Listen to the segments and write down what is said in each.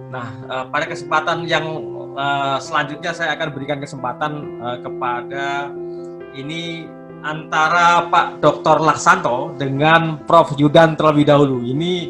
Nah, pada kesempatan yang selanjutnya saya akan berikan kesempatan kepada ini antara Pak Dr. Laksanto dengan Prof. Yudan terlebih dahulu. Ini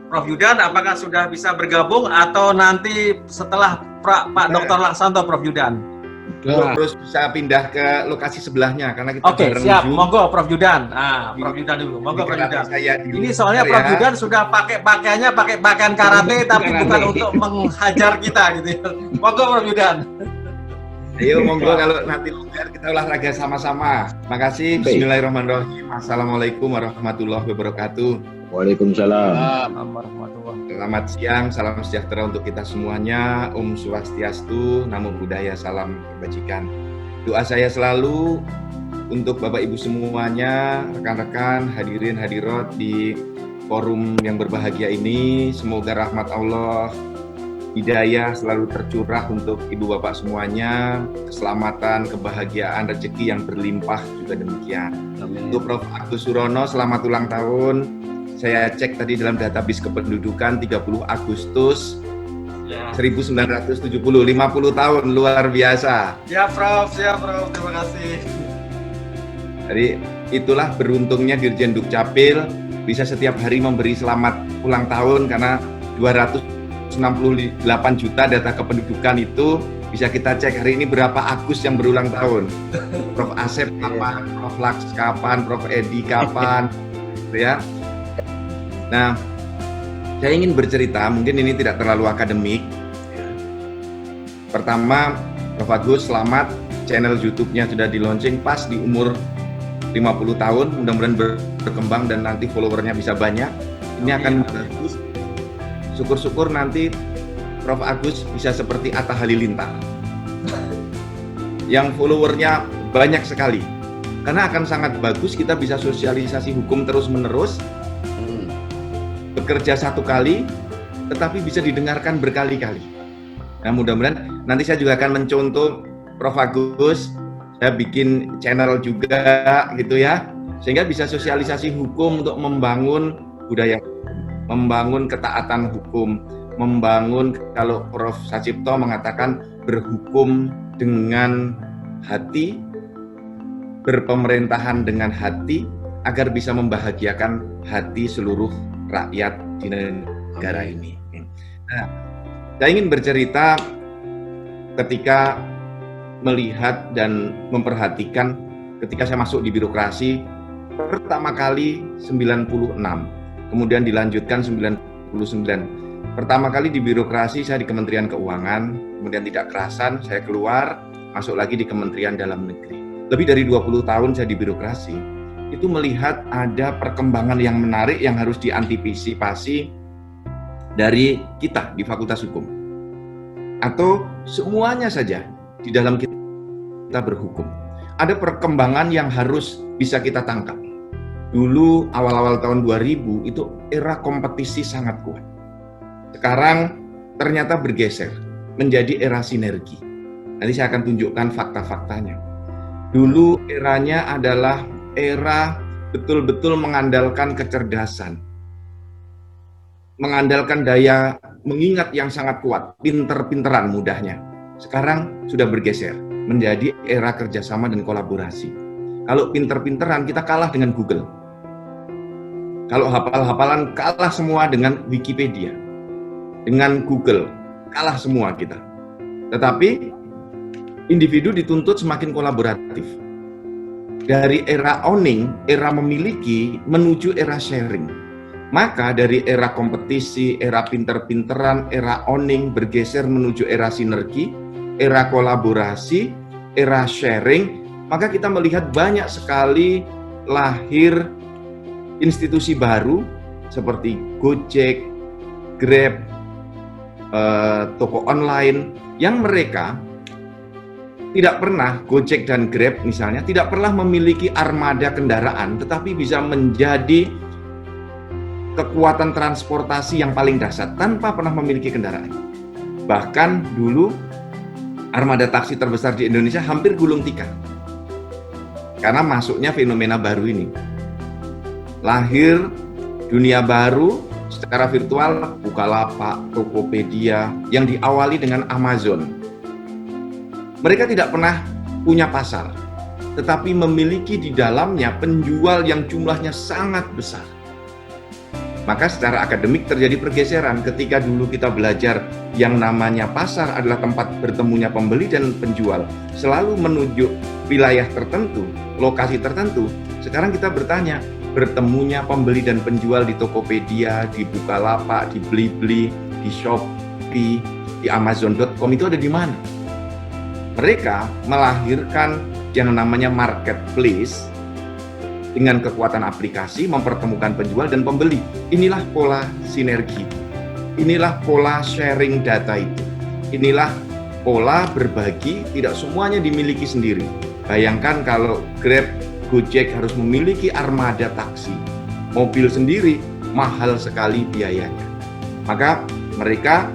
Prof. Yudan apakah sudah bisa bergabung atau nanti setelah Pak Dr. Laksanto, Prof. Yudan? Terus bisa pindah ke lokasi sebelahnya karena kita Oke, siap. Monggo Prof. Yudan. Prof. Yudan dulu. Monggo Prof. Yudan. Ini soalnya Prof. Yudan sudah pakai pakaiannya pakai pakaian karate tapi bukan untuk menghajar kita gitu ya. Monggo Prof. Yudan. Ayo monggo, kalau nanti kita olahraga sama-sama. Makasih. Bismillahirrahmanirrahim. Assalamualaikum warahmatullahi wabarakatuh. Waalaikumsalam. Selamat siang, salam sejahtera untuk kita semuanya. Om Swastiastu, Namo Buddhaya, salam kebajikan. Doa saya selalu untuk Bapak Ibu semuanya, rekan-rekan, hadirin hadirat di forum yang berbahagia ini. Semoga rahmat Allah, hidayah selalu tercurah untuk Ibu Bapak semuanya, keselamatan, kebahagiaan, rezeki yang berlimpah juga demikian. Amin. Untuk Prof. Agus Surono, selamat ulang tahun. Saya cek tadi dalam database kependudukan 30 Agustus 1970, 50 tahun, luar biasa. Ya Prof, terima kasih. Jadi itulah beruntungnya Dirjen Dukcapil bisa setiap hari memberi selamat ulang tahun karena 268 juta data kependudukan itu bisa kita cek hari ini berapa Agus yang berulang tahun. Prof. Asep kapan, Prof. Laks kapan, Prof. Edi kapan, gitu ya. Nah, saya ingin bercerita, mungkin ini tidak terlalu akademik. Pertama, Prof. Agus, selamat, channel YouTube-nya sudah di-launching pas di umur 50 tahun, mudah-mudahan berkembang dan nanti followernya bisa banyak. Ini akan bagus. Syukur-syukur nanti Prof. Agus bisa seperti Atta Halilintar, yang followernya banyak sekali. Karena akan sangat bagus kita bisa sosialisasi hukum terus-menerus, bekerja satu kali, tetapi bisa didengarkan berkali-kali. Nah, mudah-mudahan nanti saya juga akan mencontoh Prof. Agus, saya bikin channel juga gitu ya, sehingga bisa sosialisasi hukum untuk membangun budaya, membangun ketaatan hukum, membangun, kalau Prof. Sacipto mengatakan berhukum dengan hati, berpemerintahan dengan hati, agar bisa membahagiakan hati seluruh rakyat di negara ini. Nah, saya ingin bercerita ketika melihat dan memperhatikan ketika saya masuk di birokrasi pertama kali 96, kemudian dilanjutkan 99. Pertama kali di birokrasi saya di Kementerian Keuangan, kemudian tidak kerasan saya keluar, masuk lagi di Kementerian Dalam Negeri. Lebih dari 20 tahun saya di birokrasi. Itu melihat ada perkembangan yang menarik yang harus diantisipasi dari kita di Fakultas Hukum. Atau semuanya saja di dalam kita berhukum. Ada perkembangan yang harus bisa kita tangkap. Dulu awal-awal tahun 2000 itu era kompetisi sangat kuat. Sekarang ternyata bergeser menjadi era sinergi. Nanti saya akan tunjukkan fakta-faktanya. Dulu eranya adalah era betul-betul mengandalkan kecerdasan, mengandalkan daya mengingat yang sangat kuat, pinter-pinteran mudahnya. Sekarang sudah bergeser menjadi era kerjasama dan kolaborasi. Kalau pinter-pinteran kita kalah dengan Google. Kalau hafal-hafalan kalah semua dengan Wikipedia. Dengan Google kalah semua kita. Tetapi individu dituntut semakin kolaboratif. Dari era owning, era memiliki, menuju era sharing. Maka dari era kompetisi, era pinter-pinteran, era owning bergeser menuju era sinergi, era kolaborasi, era sharing. Maka kita melihat banyak sekali lahir institusi baru seperti Gojek, Grab, toko online, yang mereka tidak pernah, Gojek dan Grab misalnya, tidak pernah memiliki armada kendaraan, tetapi bisa menjadi kekuatan transportasi yang paling dahsyat tanpa pernah memiliki kendaraan. Bahkan dulu armada taksi terbesar di Indonesia hampir gulung tikar. Karena masuknya fenomena baru ini. Lahir dunia baru secara virtual Bukalapak, Tokopedia yang diawali dengan Amazon. Mereka tidak pernah punya pasar, tetapi memiliki di dalamnya penjual yang jumlahnya sangat besar. Maka secara akademik terjadi pergeseran ketika dulu kita belajar yang namanya pasar adalah tempat bertemunya pembeli dan penjual, selalu menunjuk wilayah tertentu, lokasi tertentu. Sekarang kita bertanya, bertemunya pembeli dan penjual di Tokopedia, di Bukalapak, di Blibli, di Shopee, di Amazon.com itu ada di mana? Mereka melahirkan yang namanya marketplace dengan kekuatan aplikasi mempertemukan penjual dan pembeli. Inilah pola sinergi. Inilah pola sharing data itu. Inilah pola berbagi, tidak semuanya dimiliki sendiri. Bayangkan kalau Grab, Gojek harus memiliki armada taksi. Mobil sendiri mahal sekali biayanya. Maka mereka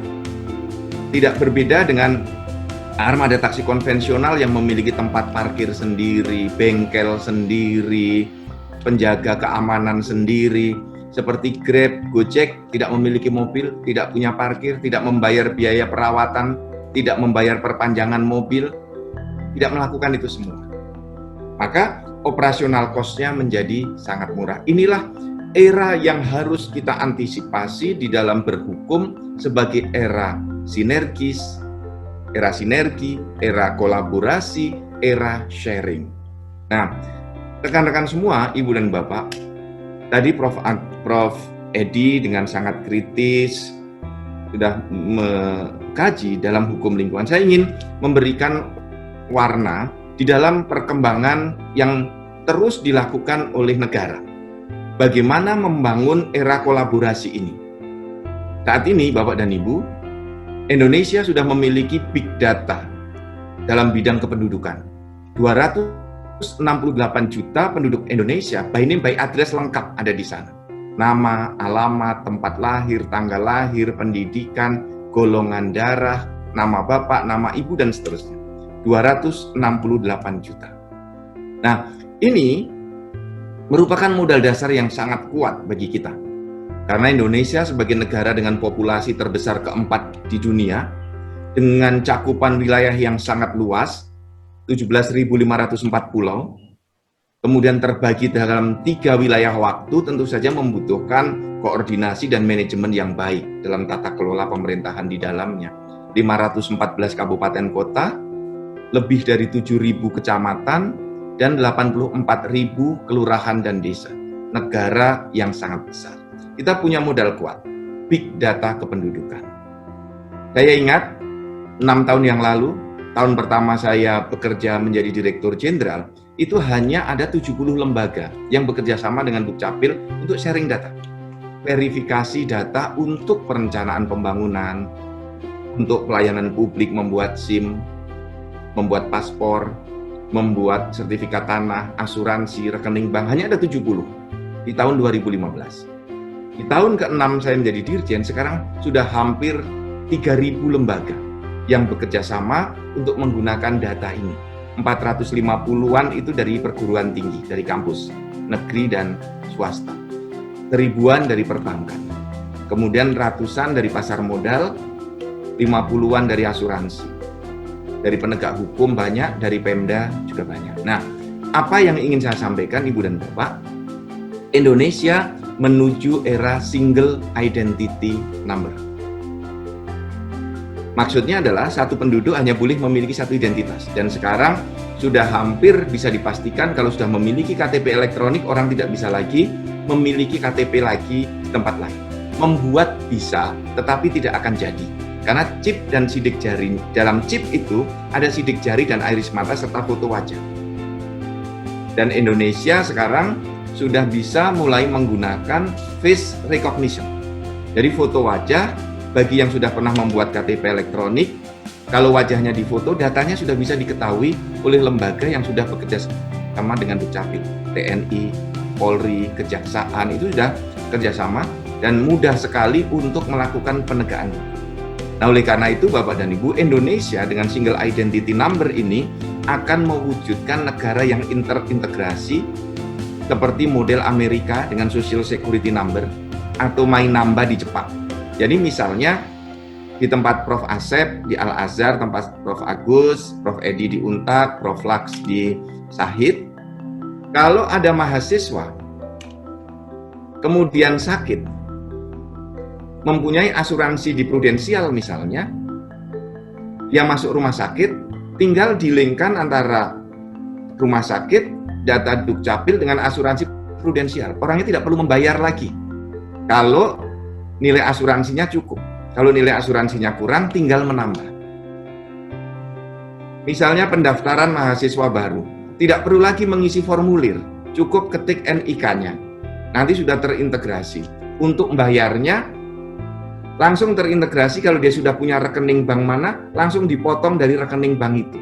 tidak berbeda dengan armada taksi konvensional yang memiliki tempat parkir sendiri, bengkel sendiri, penjaga keamanan sendiri. Seperti Grab, Gojek tidak memiliki mobil, tidak punya parkir, tidak membayar biaya perawatan, tidak membayar perpanjangan mobil, tidak melakukan itu semua. Maka operasional cost-nya menjadi sangat murah. Inilah era yang harus kita antisipasi di dalam berhukum sebagai era sinergis, era sinergi, era kolaborasi, era sharing. Nah, rekan-rekan semua, Ibu dan Bapak, tadi Prof. Edi dengan sangat kritis sudah mengkaji dalam hukum lingkungan. Saya ingin memberikan warna di dalam perkembangan yang terus dilakukan oleh negara. Bagaimana membangun era kolaborasi ini? Saat ini, Bapak dan Ibu, Indonesia sudah memiliki big data dalam bidang kependudukan. 268 juta penduduk Indonesia, by name by address lengkap ada di sana. Nama, alamat, tempat lahir, tanggal lahir, pendidikan, golongan darah, nama bapak, nama ibu, dan seterusnya. 268 juta. Nah, ini merupakan modal dasar yang sangat kuat bagi kita. Karena Indonesia sebagai negara dengan populasi terbesar keempat di dunia, dengan cakupan wilayah yang sangat luas, 17.504 pulau, kemudian terbagi dalam 3 wilayah waktu, tentu saja membutuhkan koordinasi dan manajemen yang baik dalam tata kelola pemerintahan di dalamnya. 514 kabupaten kota, lebih dari 7.000 kecamatan, dan 84.000 kelurahan dan desa. Negara yang sangat besar. Kita punya modal kuat, big data kependudukan. Saya ingat 6 tahun yang lalu, tahun pertama saya bekerja menjadi Direktur Jenderal, itu hanya ada 70 lembaga yang bekerja sama dengan Dukcapil untuk sharing data. Verifikasi data untuk perencanaan pembangunan, untuk pelayanan publik, membuat SIM, membuat paspor, membuat sertifikat tanah, asuransi, rekening bank, hanya ada 70 di tahun 2015. Di tahun ke-6 saya menjadi Dirjen, sekarang sudah hampir 3.000 lembaga yang bekerja sama untuk menggunakan data ini. 450-an itu dari perguruan tinggi, dari kampus, negeri dan swasta. 1000-an dari perbankan. Kemudian ratusan dari pasar modal, 50-an dari asuransi. Dari penegak hukum banyak, dari Pemda juga banyak. Nah, apa yang ingin saya sampaikan Ibu dan Bapak? Indonesia menuju era single identity number. Maksudnya adalah satu penduduk hanya boleh memiliki satu identitas. Dan sekarang sudah hampir bisa dipastikan kalau sudah memiliki KTP elektronik, orang tidak bisa lagi memiliki KTP lagi di tempat lain. Membuat bisa, tetapi tidak akan jadi. Karena chip dan sidik jari, dalam chip itu ada sidik jari dan iris mata serta foto wajah. Dan Indonesia sekarang sudah bisa mulai menggunakan face recognition. Jadi foto wajah, bagi yang sudah pernah membuat KTP elektronik, kalau wajahnya difoto, datanya sudah bisa diketahui oleh lembaga yang sudah bekerja sama dengan Dukcapil, TNI, Polri, Kejaksaan, itu sudah kerjasama dan mudah sekali untuk melakukan penegakan. Nah, oleh karena itu Bapak dan Ibu, Indonesia dengan single identity number ini akan mewujudkan negara yang terintegrasi seperti model Amerika dengan social security number, atau main nambah di Jepang. Jadi misalnya di tempat Prof. Asep di Al-Azhar, tempat Prof. Agus, Prof. Edi di Untak, Prof. Laks di Sahid, kalau ada mahasiswa kemudian sakit, mempunyai asuransi di Prudensial misalnya, yang masuk rumah sakit, tinggal dilingkan antara rumah sakit, data Dukcapil dengan asuransi Prudensial. Orangnya tidak perlu membayar lagi. Kalau nilai asuransinya cukup. Kalau nilai asuransinya kurang, tinggal menambah. Misalnya pendaftaran mahasiswa baru. Tidak perlu lagi mengisi formulir. Cukup ketik NIK-nya. Nanti sudah terintegrasi. Untuk membayarnya, langsung terintegrasi. Kalau dia sudah punya rekening bank mana, langsung dipotong dari rekening bank itu.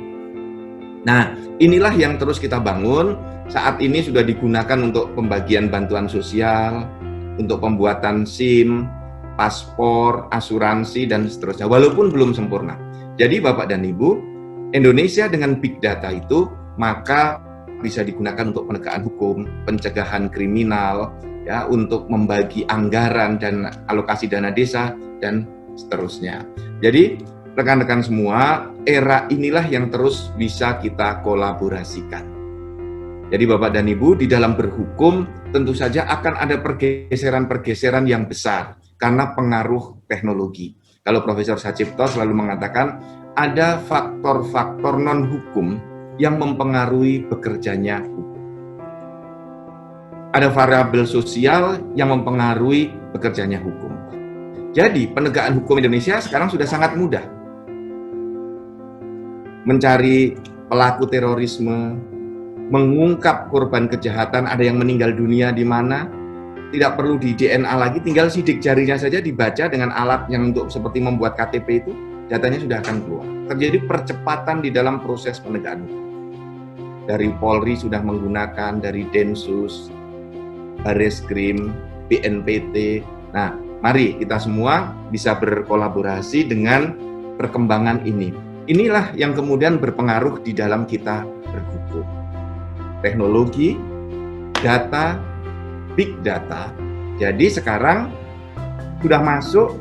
Nah, inilah yang terus kita bangun. Saat ini sudah digunakan untuk pembagian bantuan sosial, untuk pembuatan SIM, paspor, asuransi, dan seterusnya, walaupun belum sempurna. Jadi Bapak dan Ibu, Indonesia dengan big data itu, maka bisa digunakan untuk penegakan hukum, pencegahan kriminal, ya, untuk membagi anggaran dan alokasi dana desa, dan seterusnya. Jadi, rekan-rekan semua, era inilah yang terus bisa kita kolaborasikan. Jadi Bapak dan Ibu, di dalam berhukum tentu saja akan ada pergeseran-pergeseran yang besar karena pengaruh teknologi. Kalau Profesor Sacipto selalu mengatakan ada faktor-faktor non-hukum yang mempengaruhi bekerjanya hukum. Ada variabel sosial yang mempengaruhi bekerjanya hukum. Jadi penegakan hukum Indonesia sekarang sudah sangat mudah. Mencari pelaku terorisme, mengungkap korban kejahatan, ada yang meninggal dunia di mana, tidak perlu di DNA lagi, tinggal sidik jarinya saja dibaca dengan alat yang untuk seperti membuat KTP itu, datanya sudah akan keluar. Terjadi percepatan di dalam proses penegakan hukum. Dari Polri sudah menggunakan, dari Densus, Bareskrim, BNPT. Nah, mari kita semua bisa berkolaborasi dengan perkembangan ini. Inilah yang kemudian berpengaruh di dalam kita berhukum. Teknologi, data, big data. Jadi sekarang sudah masuk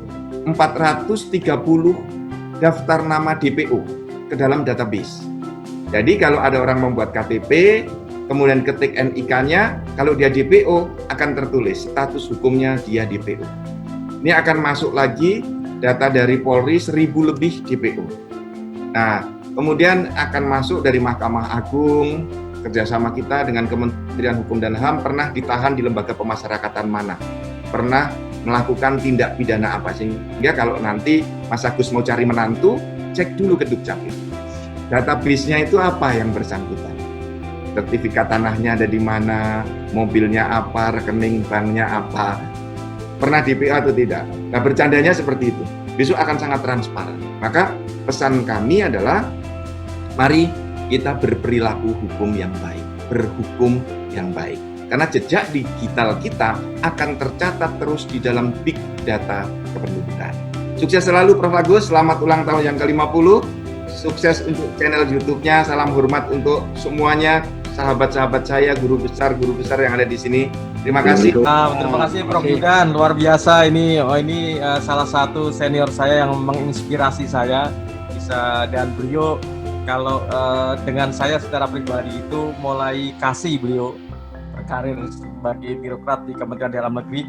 430 daftar nama DPO ke dalam database. Jadi kalau ada orang membuat KTP, kemudian ketik NIK-nya, kalau dia DPO akan tertulis status hukumnya dia DPO. Ini akan masuk lagi data dari Polri 1000 lebih DPO. Nah, kemudian akan masuk dari Mahkamah Agung, kerjasama kita dengan Kementerian Hukum dan HAM, pernah ditahan di lembaga pemasyarakatan mana, pernah melakukan tindak pidana apa, sehingga kalau nanti Mas Agus mau cari menantu, cek dulu ke Dukcapil. Database-nya itu apa yang bersangkutan, sertifikat tanahnya ada di mana, mobilnya apa, rekening banknya apa, pernah DPO atau tidak. Nah, bercandanya seperti itu, besok akan sangat transparan. Maka pesan kami adalah, mari kita berperilaku hukum yang baik, berhukum yang baik. Karena jejak digital kita akan tercatat terus di dalam big data kependudukan. Sukses selalu Prof. Agus, selamat ulang tahun yang ke-50. Sukses untuk channel YouTube-nya, salam hormat untuk semuanya, sahabat-sahabat saya, guru besar yang ada di sini. Terima kasih. Terima kasih Prof. Yudan, luar biasa ini. Ini salah satu senior saya yang menginspirasi saya. Dan beliau kalau dengan saya secara pribadi itu mulai kasih beliau karir sebagai birokrat di Kementerian Dalam Negeri.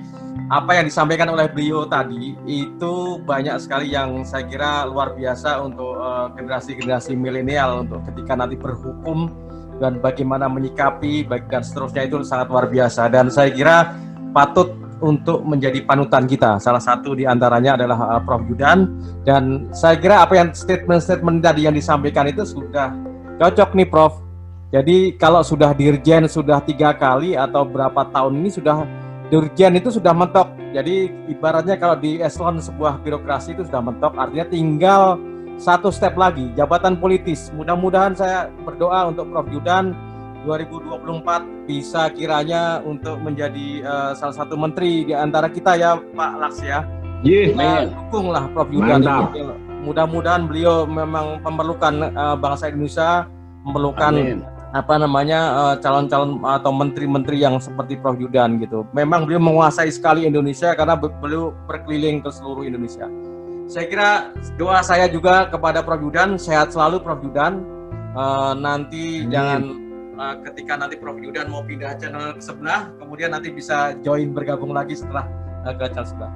Apa yang disampaikan oleh beliau tadi itu banyak sekali yang saya kira luar biasa untuk generasi-generasi milenial, untuk ketika nanti berhukum dan bagaimana menyikapi dan seterusnya, itu sangat luar biasa. Dan saya kira patut untuk menjadi panutan kita. Salah satu di antaranya adalah Prof. Yudan. Dan saya kira apa yang statement-statement tadi yang disampaikan itu sudah cocok nih Prof. Jadi kalau sudah dirjen sudah 3 kali atau berapa tahun ini sudah dirjen itu sudah mentok. Jadi ibaratnya kalau di eselon sebuah birokrasi itu sudah mentok, artinya tinggal satu step lagi, jabatan politis. Mudah-mudahan saya berdoa untuk Prof. Yudan 2024 bisa kiranya untuk menjadi salah satu menteri di antara kita ya Pak Laks ya. Dukunglah Prof. Yudan. Mudah-mudahan beliau memang memerlukan bangsa Indonesia, memerlukan apa namanya calon-calon atau menteri-menteri yang seperti Prof Yudan gitu. Memang beliau menguasai sekali Indonesia karena beliau berkeliling ke seluruh Indonesia. Saya kira doa saya juga kepada Prof Yudan, sehat selalu Prof Yudan. Nanti jangan ketika nanti Prof Yudan mau pindah channel ke sebelah, kemudian nanti bisa join bergabung lagi setelah ke channel sebelah.